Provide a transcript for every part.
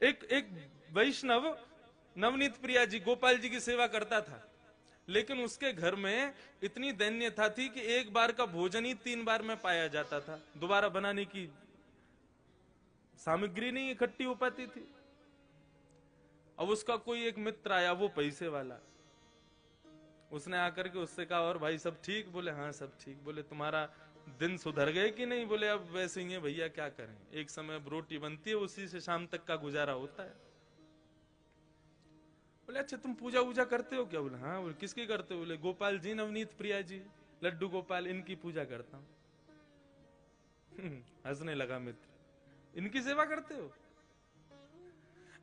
एक एक वैष्णव नवनीत प्रिया जी गोपाल जी की सेवा करता था, लेकिन उसके घर में इतनी दैन्यता थी कि एक बार का भोजन ही 3 बार में पाया जाता था, दोबारा बनाने की सामग्री नहीं इकट्ठी हो पाती थी। अब उसका कोई एक मित्र आया, वो पैसे वाला, उसने आकर के उससे कहा और भाई सब ठीक? बोले हाँ सब ठीक। बोले तुम्हारा दिन सुधर गए कि नहीं? बोले अब वैसे ही है भैया, क्या करें, एक समय अब रोटी बनती है, उसी से शाम तक का गुजारा होता है। बोले अच्छा तुम पूजा वूजा करते हो क्या? बोले हाँ। बोले किसकी करते हो? बोले गोपाल जी, नवनीत प्रिया जी, लड्डू गोपाल, इनकी पूजा करता हूं। हंसने लगा मित्र, इनकी सेवा करते हो?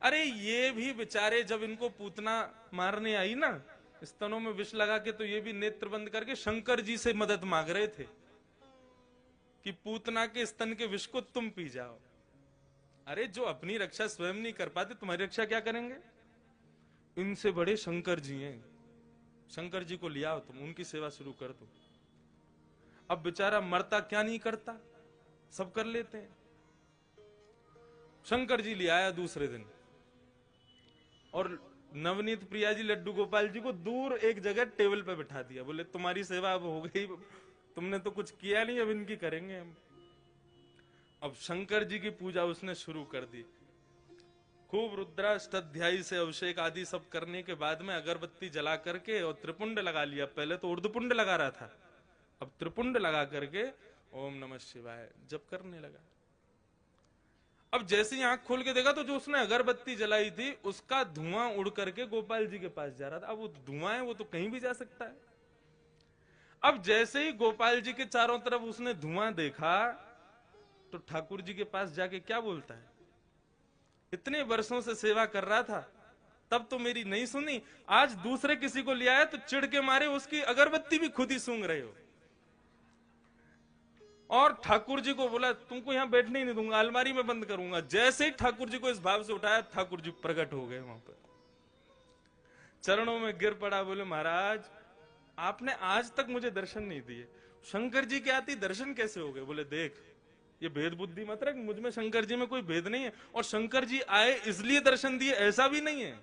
अरे ये भी बेचारे जब इनको पूतना मारने आई ना, स्तनों में विष लगा के, तो ये भी नेत्र बंद करके शंकर जी से मदद मांग रहे थे कि पूतना के स्तन के विष को तुम पी जाओ। अरे जो अपनी रक्षा स्वयं नहीं कर पाते, तुम्हारी रक्षा क्या करेंगे? इनसे बड़े शंकर जी हैं, शंकर जी को लिया तुम, उनकी सेवा शुरू कर दो। अब बेचारा मरता क्या नहीं करता, सब कर लेते हैं। शंकर जी ले आया दूसरे दिन, और नवनीत प्रिया जी लड्डू गोपाल जी को दूर एक जगह टेबल पे बिठा दिया। बोले तुम्हारी सेवा अब हो गई, तुमने तो कुछ किया नहीं, अब इनकी करेंगे हम। अब शंकर जी की पूजा उसने शुरू कर दी, खूब रुद्राष्टाध्यायी से अभिषेक आदि सब करने के बाद में अगरबत्ती जला करके और त्रिपुंड लगा लिया। पहले तो उर्दपुंड लगा रहा था, अब त्रिपुंड लगा करके ओम नमः शिवाय जप करने लगा। अब जैसे ही आंख खोल के देखा तो जो उसने अगरबत्ती जलाई थी उसका धुआं उड़ करके गोपाल जी के पास जा रहा था। अब वो धुआं है, वो तो कहीं भी जा सकता है। अब जैसे ही गोपाल जी के चारों तरफ उसने धुआं देखा तो ठाकुर जी के पास जाके क्या बोलता है, इतने वर्षों से सेवा कर रहा था, तब तो मेरी नहीं सुनी, आज दूसरे किसी को ले आया तो चिढ़ के मारे उसकी अगरबत्ती भी खुद ही सूंघ रहे हो। और ठाकुर जी को बोला तुमको यहां बैठने ही नहीं दूंगा, अलमारी में बंद करूंगा। जैसे ही ठाकुर जी को इस भाव से उठाया, ठाकुर जी प्रकट हो गए वहां पर, चरणों में गिर पड़ा। बोले महाराज आपने आज तक मुझे दर्शन नहीं दिए, शंकर जी के आती दर्शन कैसे हो गए? बोले देख ये भेद बुद्धि मत रख, मुझ में शंकर जी में कोई भेद नहीं है, और शंकर जी आए इसलिए दर्शन दिए ऐसा भी नहीं है।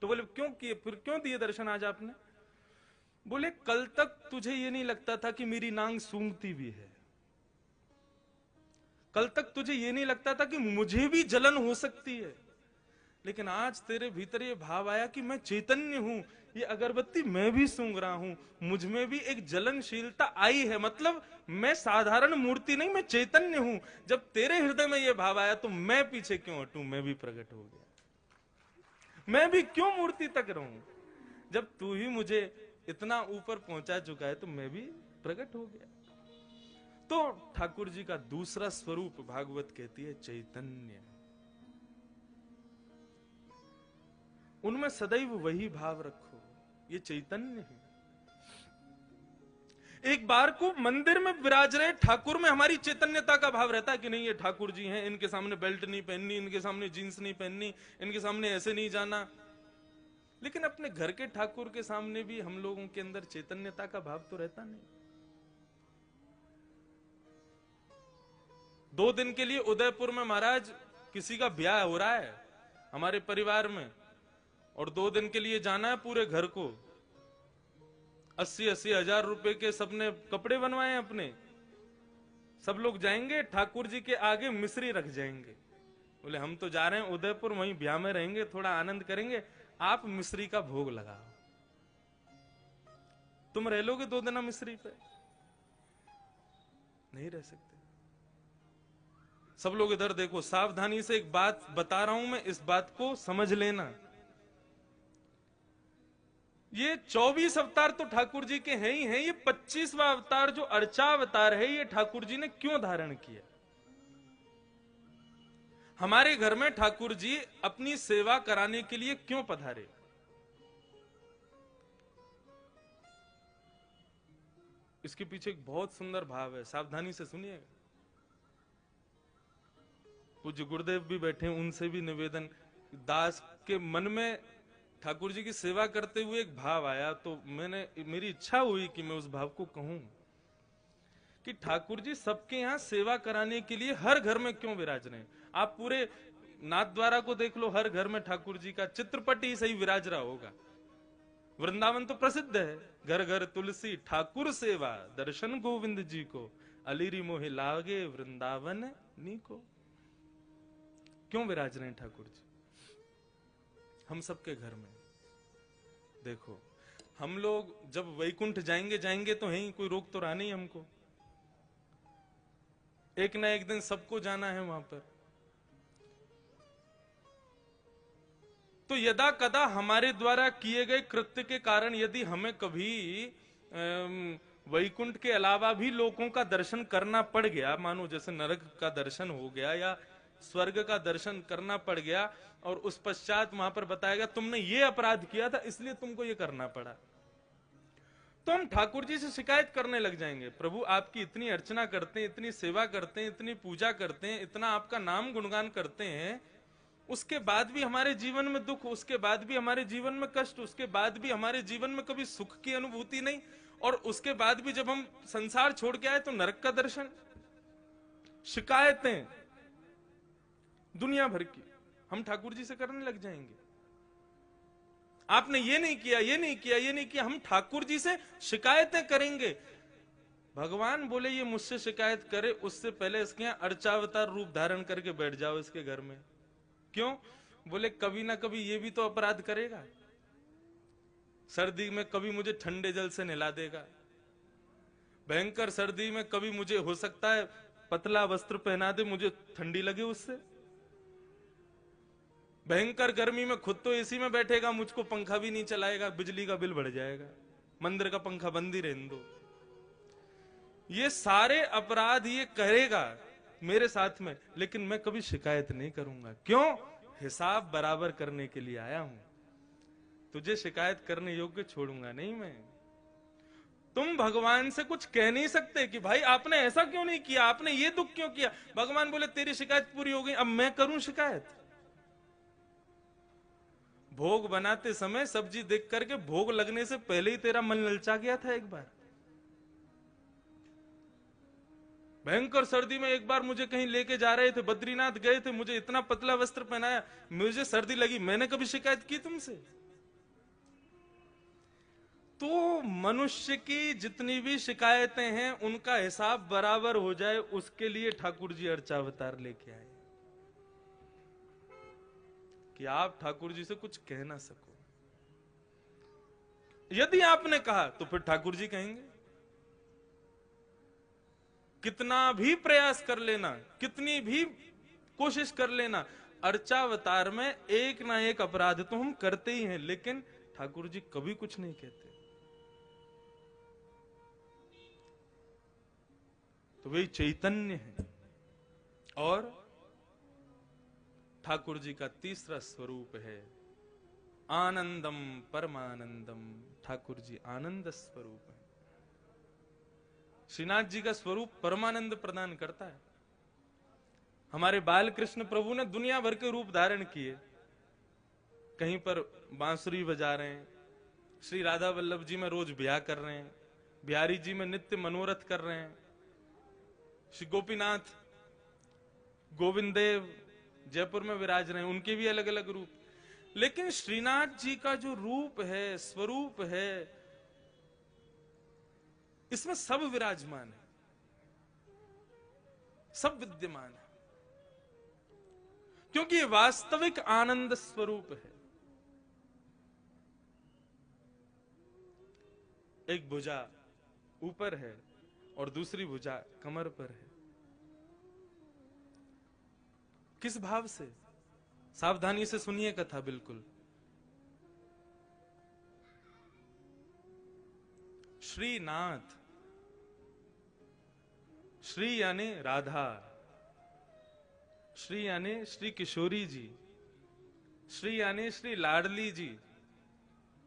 तो बोले क्यों किए, फिर क्यों दिए दर्शन आज आपने? बोले कल तक तुझे ये नहीं लगता था कि मेरी नांग सूंघती भी है, कल तक तुझे ये नहीं लगता था कि मुझे भी जलन हो सकती है, लेकिन आज तेरे भीतर ये भाव आया कि मैं चैतन्य हूं, ये अगरबत्ती मैं भी सूंघ रहा हूं, मुझ में भी एक जलनशीलता आई है, मतलब मैं साधारण मूर्ति नहीं, मैं चैतन्य हूं। जब तेरे हृदय में ये भाव आया तो मैं पीछे क्यों हटूं, मैं भी प्रकट हो गया, मैं भी क्यों मूर्ति तक रहूं? जब तू ही मुझे इतना ऊपर पहुंचा चुका है तो मैं भी प्रकट हो गया। तो ठाकुर जी का दूसरा स्वरूप भागवत कहती है चैतन्य, उनमें सदैव वही भाव रखो, ये चैतन्य है। एक बार को मंदिर में विराज रहे ठाकुर में हमारी चैतन्यता का भाव रहता है कि नहीं ये ठाकुर जी हैं, इनके सामने बेल्ट नहीं पहननी, इनके सामने जींस नहीं पहननी, इनके सामने ऐसे नहीं जाना। लेकिन अपने घर के ठाकुर के सामने भी हम लोगों के अंदर चैतन्यता का भाव तो रहता नहीं। 2 दिन के लिए उदयपुर में महाराज किसी का ब्याह हो रहा है हमारे परिवार में, और 2 दिन के लिए जाना है पूरे घर को। 80-80 हजार रुपए के सबने कपड़े बनवाए अपने, सब लोग जाएंगे ठाकुर जी के आगे मिश्री रख जाएंगे। बोले हम तो जा रहे हैं उदयपुर, वहीं ब्याह में रहेंगे, थोड़ा आनंद करेंगे, आप मिश्री का भोग लगाओ। तुम रह लोगे 2 दिन मिश्री पे? नहीं रह सकते। सब लोग इधर देखो, सावधानी से एक बात बता रहा हूं मैं, इस बात को समझ लेना। ये 24 अवतार तो ठाकुर जी के हैं ही हैं, ये 25वां अवतार जो अर्चा अवतार है, ये ठाकुर जी ने क्यों धारण किया? हमारे घर में ठाकुर जी अपनी सेवा कराने के लिए क्यों पधारे? इसके पीछे एक बहुत सुंदर भाव है, सावधानी से सुनिएगा। पूज्य गुरुदेव भी बैठे, उनसे भी निवेदन, दास के मन में ठाकुर जी की सेवा करते हुए एक भाव आया, तो मेरी इच्छा हुई कि मैं उस भाव को कहूं कि ठाकुर जी सबके यहां सेवा कराने के लिए हर घर में क्यों विराज रहे हैं। आप पूरे नाथ द्वारा को देख लो, हर घर में ठाकुर जी का चित्रपट ही सही विराज रहा होगा। वृंदावन तो प्रसिद्ध है, घर घर तुलसी ठाकुर सेवा, दर्शन गोविंद जी को, अलीरी मोहे लागे वृंदावन नी को। क्यों विराज रहे हैं ठाकुर जी हम सबके घर में? देखो, हम लोग जब वैकुंठ जाएंगे तो है, कोई रोक तो रहा नहीं हमको। एक ना एक दिन सबको जाना है वहां पर। तो यदा कदा हमारे द्वारा किए गए कृत्य के कारण यदि हमें कभी वैकुंठ के अलावा भी लोगों का दर्शन करना पड़ गया, मानो जैसे नरक का दर्शन हो गया या स्वर्ग का दर्शन करना पड़ गया, और उस पश्चात वहां पर बताया गया तुमने ये अपराध किया था इसलिए तुमको ये करना पड़ा, तो हम ठाकुर जी से शिकायत करने लग जाएंगे। प्रभु आपकी इतनी अर्चना करते हैं, इतनी सेवा करते हैं, इतनी पूजा करते हैं, इतना आपका नाम गुणगान करते हैं, उसके बाद भी हमारे जीवन में दुख, उसके बाद भी हमारे जीवन में कष्ट, उसके बाद भी हमारे जीवन में कभी सुख की अनुभूति नहीं, और उसके बाद भी जब हम संसार छोड़ के आए तो नरक का दर्शन। शिकायतें दुनिया भर की हम ठाकुर जी से करने लग जाएंगे। आपने ये नहीं किया, ये नहीं किया, ये नहीं किया, हम ठाकुर जी से शिकायतें करेंगे। भगवान बोले ये मुझसे शिकायत करे उससे पहले इसके यहां अर्चावतार रूप धारण करके बैठ जाओ इसके घर में। क्यों? बोले कभी ना कभी ये भी तो अपराध करेगा। सर्दी में कभी मुझे ठंडे जल से नहला देगा, भयंकर सर्दी में कभी मुझे हो सकता है पतला वस्त्र पहना दे, मुझे ठंडी लगे उससे। भयंकर गर्मी में खुद तो एसी में बैठेगा, मुझको पंखा भी नहीं चलाएगा, बिजली का बिल बढ़ जाएगा, मंदिर का पंखा बंद ही रहने दो। ये सारे अपराध ये करेगा मेरे साथ में, लेकिन मैं कभी शिकायत नहीं करूंगा। क्यों? हिसाब बराबर करने के लिए आया हूं, तुझे शिकायत करने योग्य छोड़ूंगा नहीं मैं। तुम भगवान से कुछ कह नहीं सकते कि भाई आपने ऐसा क्यों नहीं किया, आपने ये दुख क्यों किया। भगवान बोले तेरी शिकायत पूरी हो गई, अब मैं करूं शिकायत। भोग बनाते समय सब्जी देख करके भोग लगने से पहले ही तेरा मन ललचा गया था। एक बार भयंकर सर्दी में एक बार मुझे कहीं लेके जा रहे थे, बद्रीनाथ गए थे, मुझे इतना पतला वस्त्र पहनाया, मुझे सर्दी लगी, मैंने कभी शिकायत की तुमसे? तो मनुष्य की जितनी भी शिकायतें हैं उनका हिसाब बराबर हो जाए, उसके लिए ठाकुर जी अर्चावतार लेके आए कि आप ठाकुर जी से कुछ कह ना सको। यदि आपने कहा तो फिर ठाकुर जी कहेंगे। कितना भी प्रयास कर लेना, कितनी भी कोशिश कर लेना, अर्चावतार में एक ना एक अपराध तो हम करते ही हैं, लेकिन ठाकुर जी कभी कुछ नहीं कहते। तो वे चैतन्य है। और ठाकुर जी का तीसरा स्वरूप है आनंदम परमानंदम। ठाकुर जी आनंद स्वरूप है। श्रीनाथ जी का स्वरूप परमानंद प्रदान करता है। हमारे बाल कृष्ण प्रभु ने दुनिया भर के रूप धारण किए, कहीं पर बांसुरी बजा रहे हैं, श्री राधा वल्लभ जी में रोज ब्याह कर रहे हैं, बिहारी जी में नित्य मनोरथ कर रहे हैं, श्री गोपीनाथ गोविंद देव जयपुर में विराज रहे हैं, उनके भी अलग अलग रूप। लेकिन श्रीनाथ जी का जो रूप है, स्वरूप है, इसमें सब विराजमान है, सब विद्यमान है, क्योंकि ये वास्तविक आनंद स्वरूप है। एक भुजा ऊपर है और दूसरी भुजा कमर पर है। किस भाव से? सावधानी से सुनिए कथा बिल्कुल। श्रीनाथ, श्री यानी राधा, श्री यानी श्री किशोरी जी, श्री यानी श्री लाडली जी,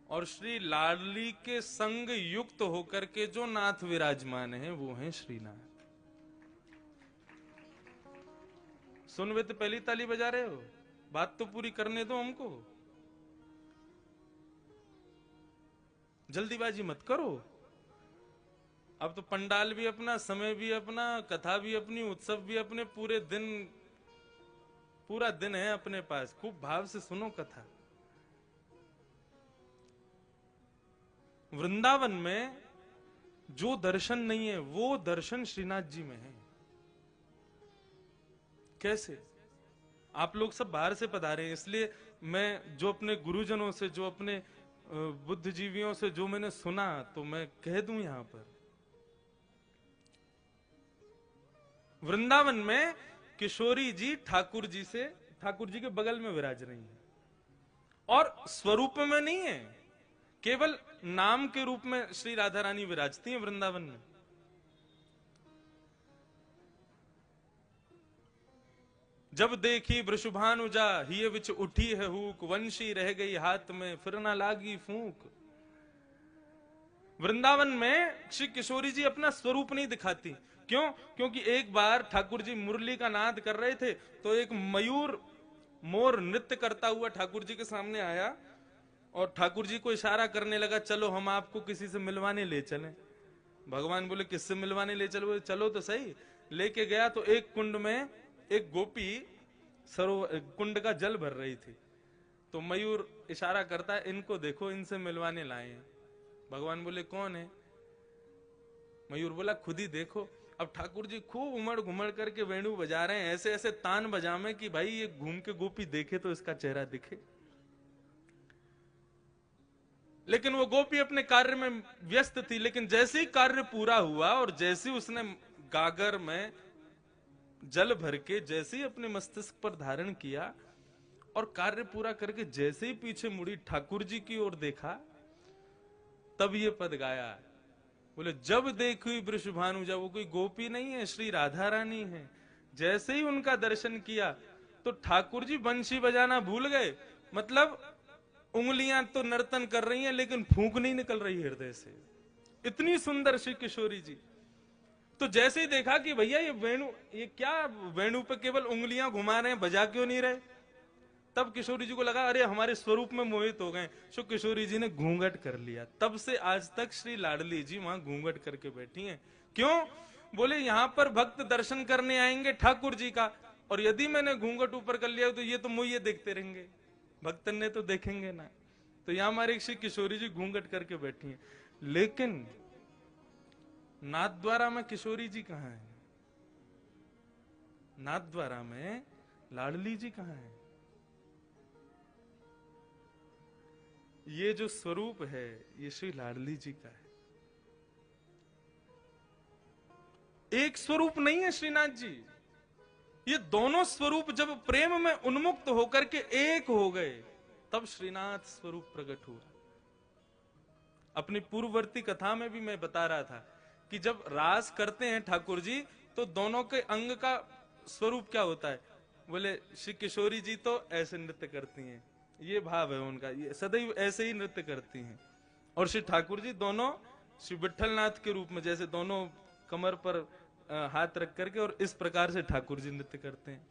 और श्री लाडली के संग युक्त होकर के जो नाथ विराजमान है वो है श्रीनाथ। सुन वे तो पहली ताली बजा रहे हो, बात तो पूरी करने दो हमको, जल्दीबाजी मत करो। अब तो पंडाल भी अपना, समय भी अपना, कथा भी अपनी, उत्सव भी अपने, पूरे दिन पूरा दिन है अपने पास, खूब भाव से सुनो कथा। वृंदावन में जो दर्शन नहीं है वो दर्शन श्रीनाथ जी में है। कैसे? आप लोग सब बाहर से पधारे हैं, इसलिए मैं जो अपने गुरुजनों से, जो अपने बुद्धिजीवियों से जो मैंने सुना, तो मैं कह दूं यहां पर। वृंदावन में किशोरी जी ठाकुर जी के बगल में विराज रही है, और स्वरूप में नहीं है, केवल नाम के रूप में श्री राधा रानी विराजती हैं वृंदावन में। जब देखी वृषभानुजा हिय विच उठी है हुक, वंशी रह गई हाथ में फिर ना लागी फूंक। वृंदावन में श्री किशोरी जी अपना स्वरूप नहीं दिखाती। क्यों? क्योंकि एक बार ठाकुर जी मुरली का नाद कर रहे थे, तो एक मयूर मोर नृत्य करता हुआ ठाकुर जी के सामने आया और ठाकुर जी को इशारा करने लगा, चलो हम आपको किसी से मिलवाने ले चलें। भगवान बोले किससे मिलवाने ले चलो? चलो तो सही। लेके गया तो एक कुंड में एक गोपी सरोवर कुंड का जल भर रही थी, तो मयूर इशारा करता है, इनको देखो, इनसे मिलवाने लाए हैं। भगवान बोले कौन है? मयूर बोला खुद ही देखो। अब ठाकुर जी खूब उमड़ घुमड़ करके वेणु बजा रहे हैं, ऐसे ऐसे तान बजामे कि भाई ये घूम के गोपी देखे तो इसका चेहरा दिखे। लेकिन वो गोपी अपने कार्य में व्यस्त थी। लेकिन जैसे ही कार्य पूरा हुआ और जैसे ही उसने गागर में जल भर के जैसे ही अपने मस्तिष्क पर धारण किया और कार्य पूरा करके जैसे ही पीछे मुड़ी ठाकुर जी की ओर देखा, तब ये पद गाया। बोले जब देखी वृषभानुजा, वो कोई गोपी नहीं है, श्री राधा रानी है। जैसे ही उनका दर्शन किया तो ठाकुर जी बंशी बजाना भूल गए। मतलब उंगलियां तो नर्तन कर रही हैं, लेकिन फूंक नहीं निकल रही हृदय से। इतनी सुंदर श्री किशोरी जी। तो जैसे ही देखा कि भैया ये वेणु, ये क्या वेणु पे केवल उंगलियां घुमा रहे हैं, बजा क्यों नहीं रहे, तब किशोरी जी को लगा अरे हमारे स्वरूप में मोहित हो गए। सो किशोरी जी ने घूंघट कर लिया। तब से आज तक श्री लाडली जी वहां घूंघट करके बैठी हैं। क्यों? बोले यहां पर भक्त दर्शन करने आएंगे ठाकुर जी का, और यदि मैंने घूंघट ऊपर कर लिया तो ये तो मुझे देखते रहेंगे, भक्तन ने तो देखेंगे ना। तो यहां हमारी श्री किशोरी जी घूंघट करके बैठी हैं। लेकिन नाथद्वारा में किशोरी जी कहां है? नाथद्वारा में लाडली जी कहां है? ये जो स्वरूप है ये श्री लाडली जी का है। एक स्वरूप नहीं है श्रीनाथ जी। ये दोनों स्वरूप जब प्रेम में उन्मुक्त होकर के एक हो गए, तब श्रीनाथ स्वरूप प्रकट हुआ। अपनी पूर्ववर्ती कथा में भी मैं बता रहा था कि जब रास करते हैं ठाकुर जी, तो दोनों के अंग का स्वरूप क्या होता है? बोले श्री किशोरी जी तो ऐसे नृत्य करती हैं, ये भाव है उनका, ये सदैव ऐसे ही नृत्य करती हैं। और श्री ठाकुर जी दोनों श्री विठलनाथ के रूप में, जैसे दोनों कमर पर हाथ रख करके और इस प्रकार से ठाकुर जी नृत्य करते हैं।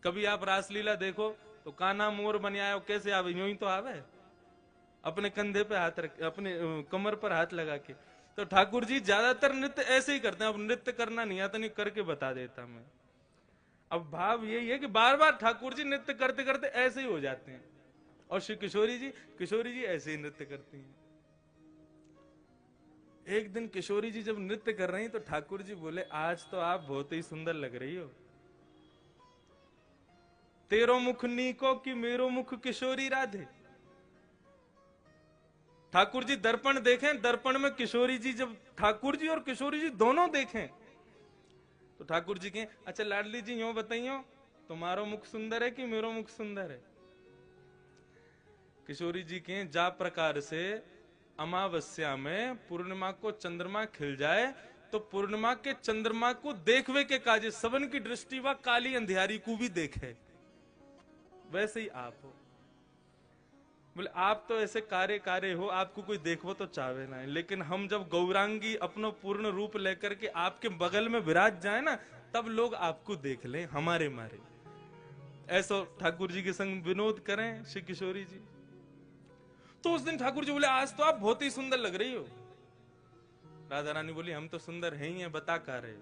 कभी आप रासलीला देखो तो कान्हा मोर बन आयो, कैसे आवे? यूं ही तो आवे, अपने कंधे पे हाथ रख, अपने कमर पर हाथ लगा के। तो ठाकुर जी ज्यादातर नृत्य ऐसे ही करते हैं। अब नृत्य करना नहीं आता, नहीं करके बता देता मैं। अब भाव यही है कि बार बार ठाकुर जी नृत्य करते करते ऐसे ही हो जाते हैं, और श्री किशोरी जी ऐसे ही नृत्य करती हैं। एक दिन किशोरी जी जब नृत्य कर रही तो ठाकुर जी बोले आज तो आप बहुत ही सुंदर लग रही हो, तेरो मुख नीको कि मेरो मुख किशोरी राधे। ठाकुर जी दर्पण देखें, दर्पण में किशोरी जी, जब ठाकुर जी और किशोरी जी दोनों देखें तो ठाकुर जी कहें अच्छा लाडली जी यूं बताइयो, तुम्हारो मुख सुंदर है कि मेरो मुख सुंदर है? किशोरी जी कहें जा प्रकार से अमावस्या में पूर्णिमा को चंद्रमा खिल जाए तो पूर्णिमा के चंद्रमा को देखवे के काजे सबन की दृष्टि व काली अंधियारी को भी देखे, वैसे ही आप हो। बोले आप तो ऐसे कार्य हो, आपको कोई देखो तो चाहे ना। लेकिन हम जब गौरांगी अपना पूर्ण रूप लेकर के आपके बगल में विराज जाए ना, तब लोग आपको देख लें हमारे मारे। ऐसा ठाकुर जी के संग विनोद करें श्री किशोरी जी। तो उस दिन ठाकुर जी बोले आज तो आप बहुत ही सुंदर लग रही हो। राधा रानी बोली हम तो सुंदर हैं ही हैं, बता का रहे।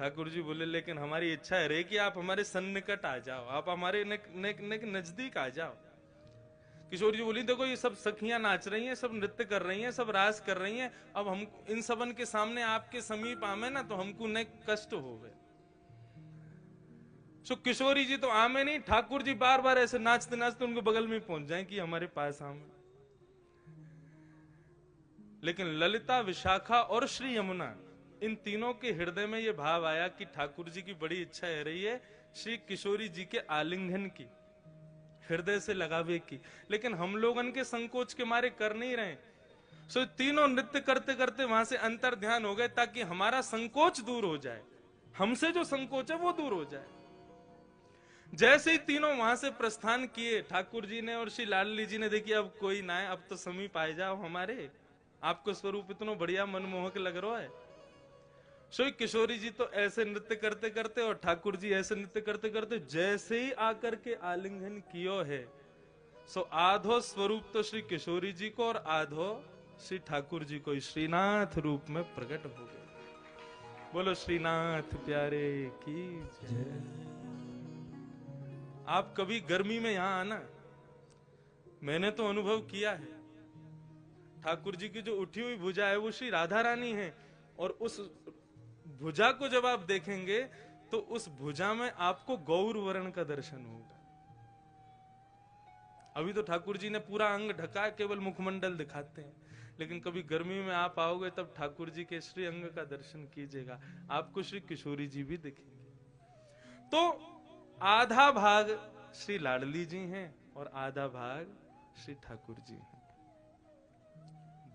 ठाकुर जी बोले लेकिन हमारी इच्छा है रे कि आप हमारे सन्निकट आ जाओ, आप हमारे नजदीक आ जाओ। किशोरी जी बोली देखो ये सब सखियां नाच रही हैं, सब नृत्य कर रही हैं, सब रास कर रही हैं, अब हम इन सबन के सामने आपके समीप आमे ना तो हमको न कष्ट होवे। सो किशोरी जी तो आमे नहीं, ठाकुर जी बार बार ऐसे नाचते नाचते उनके बगल में पहुंच जाए कि हमारे पास आमे। लेकिन ललिता, विशाखा और श्री यमुना, इन तीनों के हृदय में यह भाव आया कि ठाकुर जी की बड़ी इच्छा है रही है श्री किशोरी जी के आलिंगन की, हृदय से लगावे की, लेकिन हम लोगन के संकोच के मारे कर नहीं रहे। सो तीनों नृत्य करते करते वहां से अंतर ध्यान हो गए ताकि हमारा संकोच दूर हो जाए, हमसे जो संकोच है वो दूर हो जाए। जैसे ही तीनों वहां से प्रस्थान किए, ठाकुर जी ने और श्री लाडली जी ने देखी अब कोई ना है, अब तो समीप आ जाओ हमारे, आपको स्वरूप इतना बढ़िया मनमोहक लग रहा है। सो किशोरी जी तो ऐसे नृत्य करते करते और ठाकुर जी ऐसे नृत्य करते करते जैसे ही आकर के आलिंगन कियो है, सो आधो स्वरूप तो श्री किशोरी जी को और आधो श्री ठाकुर जी को श्रीनाथ रूप में प्रकट हो गए। बोलो श्रीनाथ प्यारे की जय। आप कभी गर्मी में यहां आना, मैंने तो अनुभव किया है, ठाकुर जी की जो उठी हुई भुजा है वो श्री राधा रानी है, और उस भुजा को जब आप देखेंगे तो उस भुजा में आपको गौर वर्ण का दर्शन होगा। अभी तो ठाकुर जी ने पूरा अंग ढका, केवल मुखमंडल दिखाते हैं, लेकिन कभी गर्मी में आप आओगे तब ठाकुर जी के श्री अंग का दर्शन कीजिएगा, आपको श्री किशोरी जी भी दिखेंगे। तो आधा भाग श्री लाडली जी हैं और आधा भाग श्री ठाकुर जी हैं,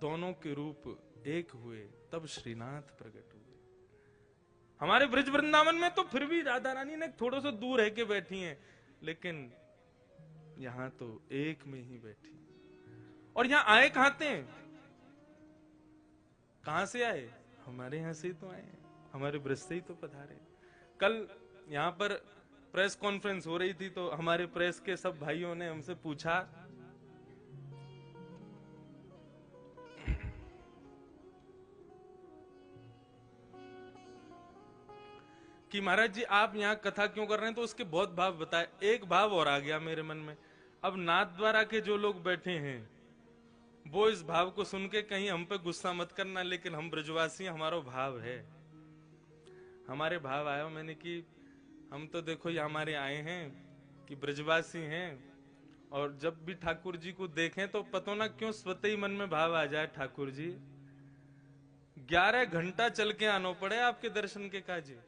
दोनों के रूप एक हुए तब श्रीनाथ प्रकट हुए। हमारे ब्रज वृंदावन में तो फिर भी राधा रानी ने थोड़ा सा दूर है के बैठी हैं, लेकिन यहां तो एक में ही बैठी। और यहां आए कहां थे, कहां से आए, हमारे यहां से ही तो आए, हमारे ब्रज से ही तो पधारे। कल यहां पर प्रेस कॉन्फ्रेंस हो रही थी तो हमारे प्रेस के सब भाइयों ने हमसे पूछा कि महाराज जी आप यहाँ कथा क्यों कर रहे हैं, तो उसके बहुत भाव बताए। एक भाव और आ गया मेरे मन में, अब नाथ द्वारा के जो लोग बैठे हैं वो इस भाव को सुन के कहीं हम पे गुस्सा मत करना, लेकिन हम ब्रजवासी हमारा भाव है, हमारे भाव आया। मैंने कि हम तो देखो ये हमारे आए हैं कि ब्रजवासी हैं, और जब भी ठाकुर जी को देखें तो पता ना क्यों स्वतः ही मन में भाव आ जाए, ठाकुर जी 11 घंटा चल के आना पड़े आपके दर्शन के काजे,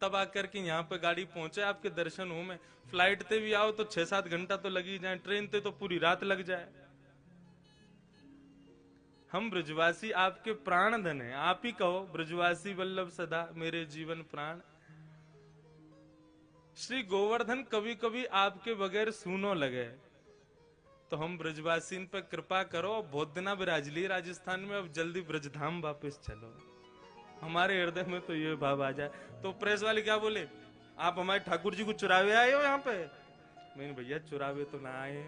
तब आकर के यहाँ पे गाड़ी पहुंचे आपके दर्शन हो में। फ्लाइट ते भी आओ तो 6-7 घंटा तो लग ही जाए, ट्रेन ते तो पूरी रात लग जाए। हम ब्रजवासी आपके प्राण धन है, आप ही कहो ब्रजवासी वल्लभ सदा मेरे जीवन प्राण। श्री गोवर्धन कभी कभी आपके बगैर सूनो लगे, तो हम ब्रजवासी पे कृपा करो, बहुत दिना विराज ली राजस्थान में, अब जल्दी ब्रजधाम वापस चलो। हमारे हृदय में तो ये भाव आ जाए। तो प्रेस वाले क्या बोले, आप हमारे ठाकुर जी को चुरावे आए हो यहाँ पे? मैंने भैया चुरावे तो ना आए।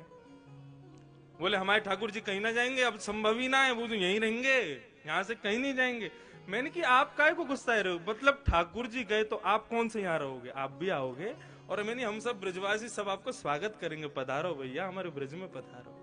बोले हमारे ठाकुर जी कहीं ना जाएंगे, अब संभव ही ना है, वो तो यहीं रहेंगे, यहाँ से कहीं नहीं जाएंगे। मैंने कि आप काहे को गुस्सा रहे हो, मतलब ठाकुर जी गए तो आप कौन से यहाँ रहोगे, आप भी आओगे। और मैंने हम सब ब्रजवासी सब आपको स्वागत करेंगे, पधारो भैया हमारे ब्रज में पधारो।